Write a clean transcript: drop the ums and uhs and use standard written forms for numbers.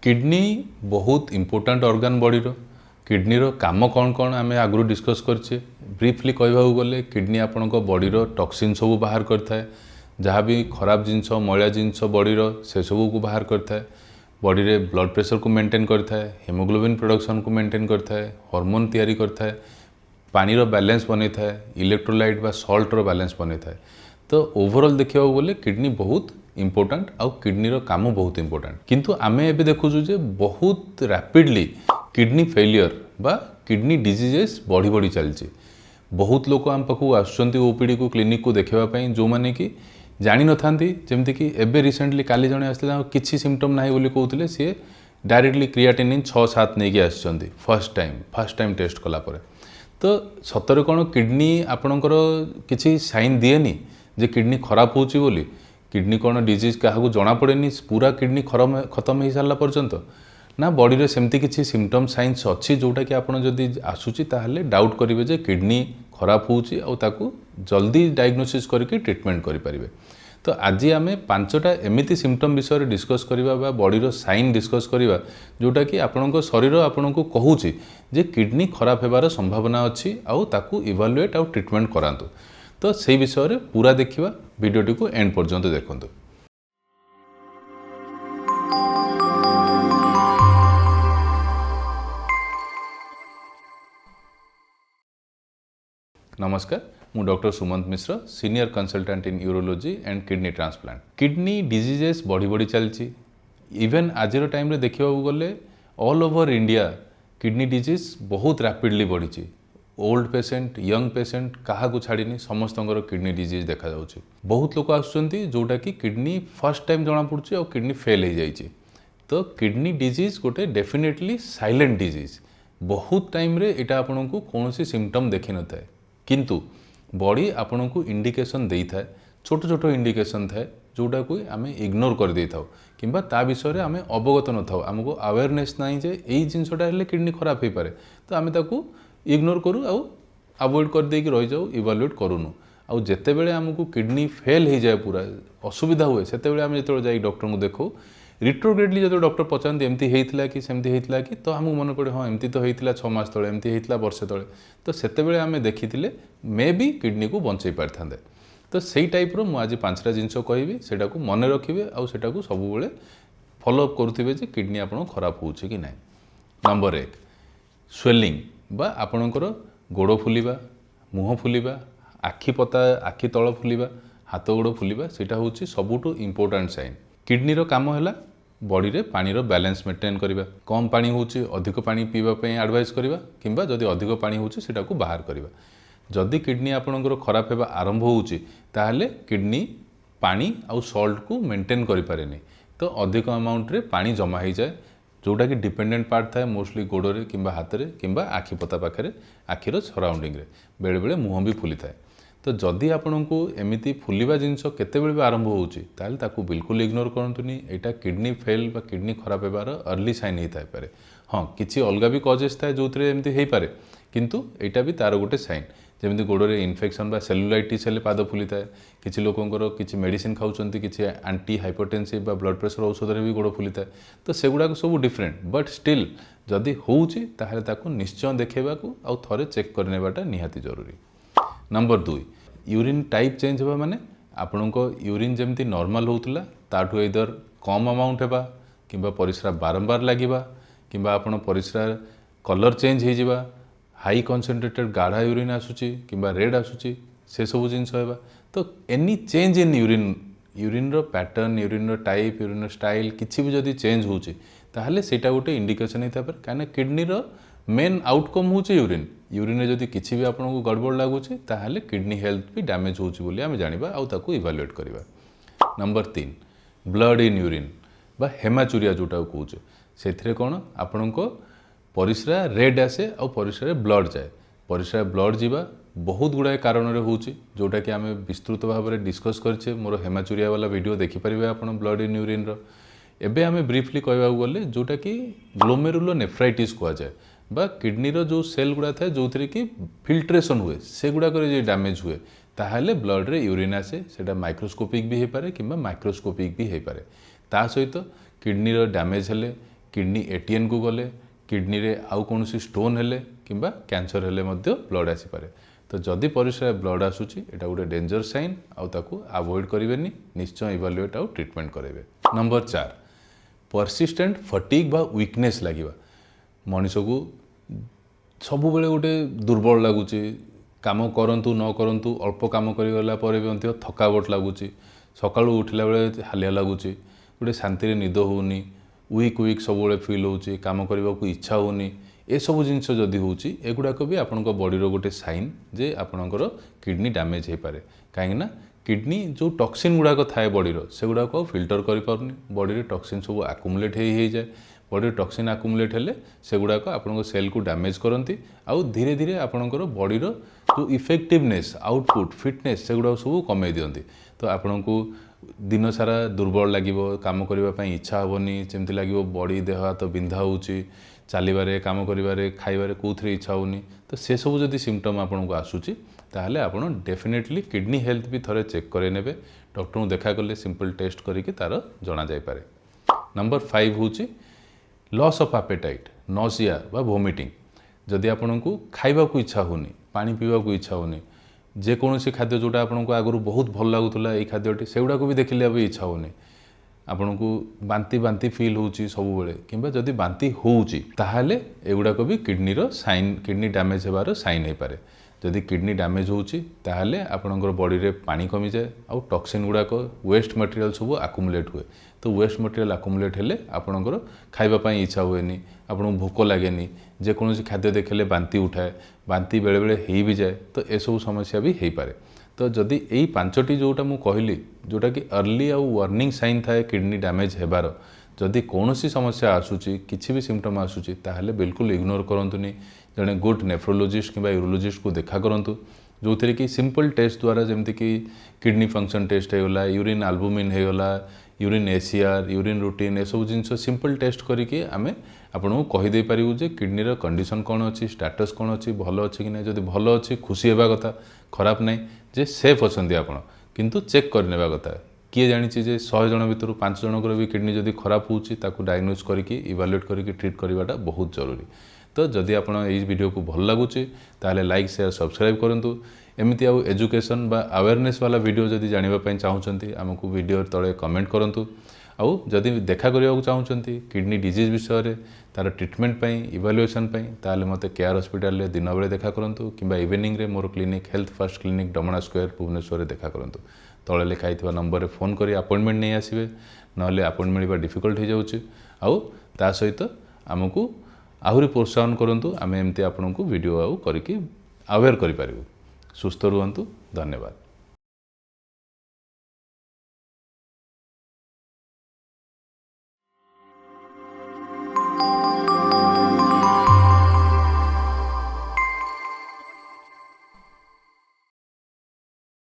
Kidney बहुत important organ body रो kidney रो काम कौन कौन आम आगु डिस्कस करछे ब्रीफली कहबा गले किडनी आपण बॉडी रो टॉक्सिन सब बाहर करता है जहाँ भी खराब जिनस मैला जिनस बॉडी रो से सब को बाहर करता है बॉडी रे ब्लड प्रेशर को मेंटेन करता है हेमोग्लोबिन प्रोडक्शन को मेंटेन करता है हार्मोन तैयारी करता है पानी रो बैलेंस बनै था इलेक्ट्रोलाइट बा सॉल्ट रो बैलेंस बनै था तो ओवरऑल देखा गले किडनी बहुत इंपोर्टेंट आउ किडनी रो काम बहुत इंपोर्टेंट किंतु आमे एबे देखुछु जे बहुत रैपिडली किडनी फेलियर बा किडनी डिजीजेस बढ़ी बढ़ी चलछि बहुत लोक आम पाखु आसुचंती ओपीडी को क्लिनिक को देखा जो माने कि जानी न थांती जेमती कि एबे रिसेंटली काली जणे आसले किछि सिम्पटम नाही बोली कहउतले से डायरेक्टली क्रिएटिनिन 6-7 नै कि आसुचंती फर्स्ट टाइम टेस्ट कला परे तो सतरे कौन किडनी आपणकर किसी साइन दिएनी जे किडनी खराब होची बोली किडनी कौन डिजीज क्या जना पड़ेनी पूरा किडनी खत्म हो सारा पर्यंत ना बॉडी रे सेमती किसी सिम्पटम साइंस अच्छी जोटा कि आपड़ जदि आसूची ताहले डाउट करेंगे जे किडनी खराब होची और ताकू जल्दी डायग्नोसिस करके ट्रीटमेंट करें तो आज आम 5टा एमती सिम्पटम विषय डिस्कस करवा बॉडी साइन डिस्कस करवा जोटा कि आपण शरीर आपण को कहूँ जे किडनी खराब होबार संभावना अच्छी आउ ताकू इवालुएट आउ ट्रीटमेंट करातु तो से विषय रे पूरा देखिवा वीडियोटी को एंड पर्यंत देखंतु। नमस्कार मु doctor Sumant Mishra senior consultant in urology and kidney transplant kidney diseases बढ़ी बढ़ी चलची इवेन आज टाइम रे देखा गले all over India kidney disease बहुत रैपिडली बढ़ी ओल्ड पेशेंट यंग पेशेंट क्या छाड़नी समस्त किडनी डिजीज देखा जाउछि बहुत लोग आसुचंती जोटा कि किडनी फर्स्ट टाइम जना पड़ुछि और किडनी फेल हो जाइछि तो किडनी डिजीज गोटे डेफिनेटली साइलेंट डिजीज बहुत टाइम रे एटा आपन को कौनसी सिम्पटम देखि न थाए किंतु बॉडी आपन को इंडिकेशन दे था छोट छोट इंडिकेशन थाए जोटा को आम इग्नोर कर दे था किंबा ता विषय आम अवगत न था आमको अवेयरनेस ना जे यही जिनसटा हेल्ले किडनी खराब हो पारे तो आम ताकू इग्नोर करूँ आउ अवॉइड कर दे कि रही जाऊ इवालुएट करूनु आउ जेते बेले आमको किडनी फेल हो जाए पूरा असुविधा हुए से आम जो जाए डॉक्टर को देखो रिट्रोग्रेडली जो डॉक्टर पचारती एमती होता कि सेमती होता कि तो आमको मन पड़े हाँ एमती तो होता 6 मास तले एमती होता वर्षे तले तो सेते आम देखी मे भी किडनी को बंचाई पारि था तो सही टाइप रो आज 5टा जिनस कहबी सेटा को मन रखिए आउ सेटा को सब बेले फॉलोअप करुवे जे किडनी आपन खराब होउछि कि नहीं। नंबर 1 स्वेलिंग बा आपणकर गोड़ फुलिबा मुह फुलिबा आखि पता आखि तल फुलिबा हाथ गोड़ फुलिबा सेटा होउछि सबुठु इंपोर्टेंट साइन किडनी रो काम हैला बॉडी रे पानी रो बैलेंस मेंटेन करबा कम पानी होउछि अधिक पानी पीबा पई एडवाइस करबा किंबा जदि अधिक पानी होउछि सेटा को बाहर करबा जदि किडनी आपणकर खराब हेबा आरंभ होउछि ताहले किडनी पानी आउ सॉल्ट को मेंटेन करि पारेनी तो अधिक अमाउंट रे पानी जमा हो जाए जोटा कि डिपेंडेंट पार्ट थाए मोस्टली गोड़े किंबा हाथ में किंबा आखि पता पाखे आखिर सराउंडिंग रे बेले बेले मुह भी फुली थाए तो जदि आपण को एमती फुलिबा जिनस केतेबेले भी आरंभ होउछि ताहले ताकू बिल्कुल इग्नोर करंतुनी एटा किडनी फेल बा किडनी खराब हेबार अर्ली साइन ही थाई पारे हाँ किछि अलगा भी कजेस थाए जोथरे एमती हेई पारे किंतु एटा भी तार गोटे साइन जमी गोड़े इन्फेक्शन बा सेलुलाइटिस हेले पाद फुली थाए किछि लोकंकर किछि मेडिसिन खाउचंती किछि एंटी हाइपरटेंसिव बा ब्लड प्रेशर औषध रे भी गोड़ फुली थाए तो सेगुड़ा सब डिफरेंट बट स्टिल जदि होउछि ताहले ताकू निश्चय देखेबाकू आ थरे चेक करनेबाटा निहाती जरूरी। नंबर 2 यूरिन टाइप चेंज होगा माने आपण को यूरिन जमती नॉर्मल होउतला ताठू इधर कम अमाउंट हेबा किंबा परिश्रा बारंबार लागिबा किंबा आपण परिश्रा कलर चेंज हो जावा हाई कॉन्सेंट्रेटेड गाढ़ा यूरिन आसुची किंबा रेड आसुची से सब जिनस होगा तो एनी चेंज इन यूरिन रो पैटर्न यूरिन रो टाइप यूरिन रो स्टाइल किसी भी जदि चेंज होउची ताहले सेटा गोटे इंडिकेशन होता है कहीं किडनी रो मेन आउटकम होउची यूरिन जदि किसी भी आपको गड़बड़ लगुच ताहले किडनी हेल्थ भी डैमेज होउची बोली आमे जानिबा आउ ताकू इवालुएट करबा। नंबर 3 ब्लड इन यूरिन बा हेमाचुरिया जोटा कहूचे से कौन आपण को परिश्रा रेड आसे और परिश्रा ब्लड जाए परिश्रा ब्लड जीवा बहुत गुड़ाए कारण होउची जोटा कि आमे विस्तृत भाव में डिस्कस करछे मोर हेमाचुरिया वाला वीडियो देखिपारे आपण ब्लड इन यूरिन रो एबे आमे ब्रीफली कहबा गले जोटा कि ग्लोमेरुलोनेफ्राइटिस कह जाए बा किडनी रो जो सेल गुड़ा था जो थी कि फिल्ट्रेशन हुए से गुड़ाक डैमेज हुए ताहले ब्लड रे यूरिन आसे सेटा माइक्रोस्कोपिक भी हो पारे कि माइक्रोस्कोपिक भी हो पारे ता सहित किडनी रो डैमेज हेले किडनी एटीएन को गले किडनी रे आउ कौन स्टोन हेले किंबा कैंसर हेले मध्य ब्लड आसीपे तो जदि परिस्रा ब्लड आसूची एटा गोटे डेंजर साइन आउ ताकू अवॉइड करेंगे निश्चय इवालुएट आउ ट्रीटमेंट करेंगे। नंबर 4 परसिस्टेंट फटीग बा वीकनेस लगे मनीष को सब बेले गोटे दुर्बल लगुच काम करंतु न करंतु अल्प काम करगला भी थकावट लगुच सका उठला बेले हालिया लगुच गोटे शांति निद होनी वीक वीक सब फिल होची काम करने को इच्छा होनी ए सब जिनस जदि होची एगुड़ाक भी आपण बॉडीर गोटे साइन जे आपणकर किडनी डैमेज हो पारे कहीं किडनी जो टॉक्सिन गुड़ाक थाए बॉडीर से गुड़ाक फिल्टर कर पारनी बॉडी टॉक्सिन सब आकुमुलेट हो जाए बॉडी टॉक्सिन आकुमुलेट हेले से गुड़ाक आपण सेल को डैमेज करती आउ धीरे धीरे आपणकर बॉडीर जो इफेक्टिवनेस आउटपुट फिटनेस से गुड़ाक सब कमे दियंती तो आपण को दिन सारा दुर्बल लगे काम करने इच्छा हेनी जमी लगे बॉडी देह हाथ बिंधा होची चलवे कम कर खाइबारे कौथे इच्छा होनी तो से सब जदि सिम्पटम आपन को आसूची ताहले आपण डेफिनेटली किडनी हेल्थ भी थोड़े चेक करे नेबे डॉक्टर को देखा कले सिंपल टेस्ट करके तार जना जाय पारे। नंबर 5 होची लॉस ऑफ एपेटाइट नॉसिया बा वोमिटिंग जदि आपन को खाइबा को इच्छा होनी पानी पीवा को इच्छा होनी जेकोसी खाद्य जोटा आपन को आगु बहुत भल लगुला ये खाद्यटी से गुड़ा को भी देखिले अब इच्छा होनी आपन को बांती बांती फील होची सब बेले किंबा जदि बांती होची ताहाले एगुड़ाक भी किडनी साइन किडनी डैमेज होबार साइन हो पारे जदि किडनी डैमेज होची ताहाले आपनकर बॉडी रे पानी कमी जाए आउ टॉक्सिन गुड़ाक वेस्ट मटेरियल सब आकुमुलेट हुए तो वेस्ट मटेरियल आकुमुलेट हेले आपनकर खाइबा पई इच्छा हुएनी आपन भोक लागेनी जेकोसी खाद्य देखले बांती उठाए बांती बेले बेले हो भी जाए तो ए सब समस्या भी हो पारे तो जदि यही 5टी जोटा मु कहली जोटा कि अर्ली आउ वार्निंग साइन थाए किडनी डैमेज हेबार जदि कौन समस्या आसूची किसी भी सिम्पटम आसूची ताहले बिल्कुल इग्नोर करंतुनी जड़े गुड नेफ्रोलोजिस्ट किंबा यूरोलोजिस्ट को देखा करंतु जो थे कि सिंपल टेस्ट द्वारा जमती कि किडनी फंक्शन टेस्ट होगला यूरिन एल्बुमिन होगला यूरिन एसीआर यूरिन रूटीन ए सब जिन सिंपल टेस्ट करके आमे आपको कहीदे पारू जे किडनी कंडीशन कौन अच्छी स्टेटस कौन अच्छी भल अच्छी कि ना जब भल अच्छी खुशी होगा कथा खराब नहीं जे सेफ अच्छा आपण किंतु चेक करने कथा किए जानी जे 100 जन भितर 5 जनकर भी किडनी जदि खराब होची ताकू डायग्नोज करके इवालुएट करके ट्रीट करवाटा बहुत जरूरी। तो जदि आपण ये वीडियो को भल लगुचे ताहले लाइक शेयर सब्सक्राइब करंतु एमती आउ एजुकेशन बा अवेयरनेस वाला वीडियो जदि जानिबा चाहूँगी आमको वीडियो तले कमेंट करंतु आउ जदि देखा करने चाहूँगी किडनी डिजीज विषय तार ट्रीटमेंट इवालुएसन ताले मते केयर हॉस्पिटल दिन बेले देखा करूँ कि इवनिंग रे मोर clinic health first clinic Damana square Bhubaneswar देखा करूँ तले लिखाई नंबर फोन कर अपॉइंटमेंट नहीं आसबे ना अपॉइंटमेंट मिलवा डिफिकल्ट हो जाऊँगी आउ ता सहित आमको आहरी प्रोत्साहन करूँ आम एमती आपन को वीडियो आउ करके अवेयर करूँ। सुस्थ रुहतु। धन्यवाद।